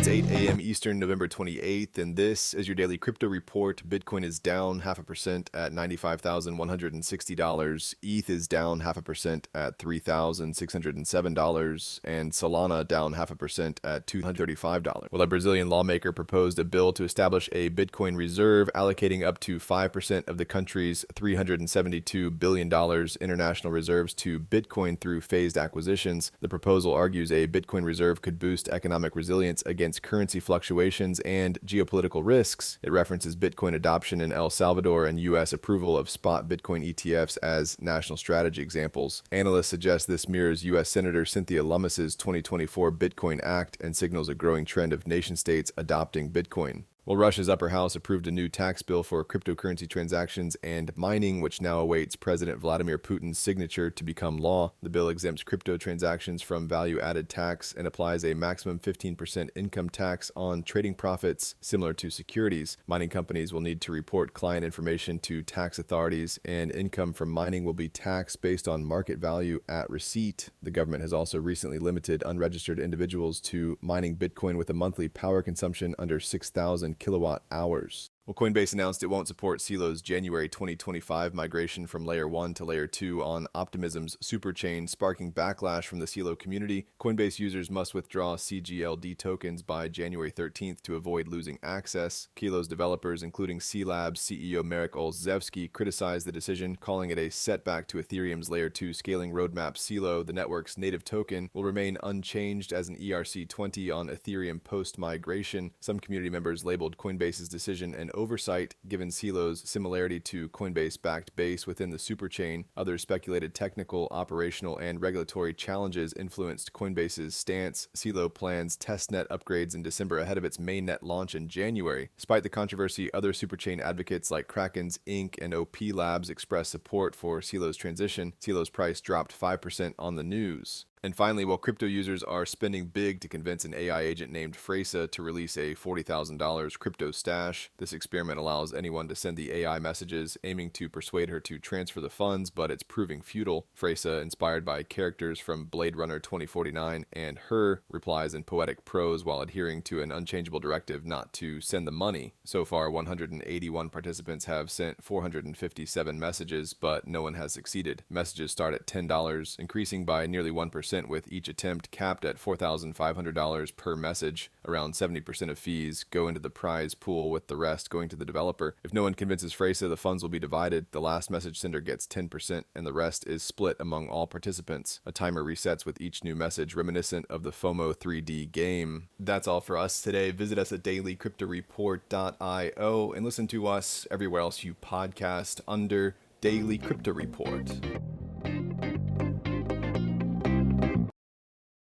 It's 8 a.m. Eastern, November 28th, and this is your daily crypto report. Bitcoin is down 0.5% at $95,160. ETH is down 0.5% at $3,607, and Solana down 0.5% at $235. Well, a Brazilian lawmaker proposed a bill to establish a Bitcoin reserve, allocating up to 5% of the country's $372 billion international reserves to Bitcoin through phased acquisitions. The proposal argues a Bitcoin reserve could boost economic resilience against currency fluctuations and geopolitical risks. It references Bitcoin adoption in El Salvador and U.S. approval of spot Bitcoin ETFs as national strategy examples. Analysts suggest this mirrors U.S. Senator Cynthia Lummis's 2024 Bitcoin Act and signals a growing trend of nation-states adopting Bitcoin. Well, Russia's upper house approved a new tax bill for cryptocurrency transactions and mining, which now awaits President Vladimir Putin's signature to become law. The bill exempts crypto transactions from value-added tax and applies a maximum 15% income tax on trading profits, similar to securities. Mining companies will need to report client information to tax authorities, and income from mining will be taxed based on market value at receipt. The government has also recently limited unregistered individuals to mining Bitcoin with a monthly power consumption under 6,000 kilowatt hours. Well, Coinbase announced it won't support Cilo's January 2025 migration from Layer 1 to Layer 2 on Optimism's superchain, sparking backlash from the Cilo community. Coinbase users must withdraw CGLD tokens by January 13th to avoid losing access. Cilo's developers, including C-Labs CEO Marek Olszewski, criticized the decision, calling it a setback to Ethereum's Layer 2 scaling roadmap. Cilo, the network's native token, will remain unchanged as an ERC20 on Ethereum post-migration. Some community members labeled Coinbase's decision an oversight, given Cilo's similarity to Coinbase-backed Base within the superchain. Others speculated technical, operational, and regulatory challenges influenced Coinbase's stance. Cilo plans testnet upgrades in December ahead of its mainnet launch in January. Despite the controversy, other superchain advocates like Kraken's Inc. and OP Labs expressed support for Cilo's transition. Cilo's price dropped 5% on the news. And finally, while crypto users are spending big to convince an AI agent named Freysa to release a $40,000 crypto stash, this experiment allows anyone to send the AI messages, aiming to persuade her to transfer the funds, but it's proving futile. Freysa, inspired by characters from Blade Runner 2049 and Her, replies in poetic prose while adhering to an unchangeable directive not to send the money. So far, 181 participants have sent 457 messages, but no one has succeeded. Messages start at $10, increasing by nearly 1%, with each attempt capped at $4,500 per message. Around 70% of fees go into the prize pool, with the rest going to the developer. If no one convinces Freysa, the funds will be divided. The last message sender gets 10%, and the rest is split among all participants. A timer resets with each new message, reminiscent of the FOMO 3D game. That's all for us today. Visit us at dailycryptoreport.io and listen to us everywhere else you podcast under Daily Crypto Report.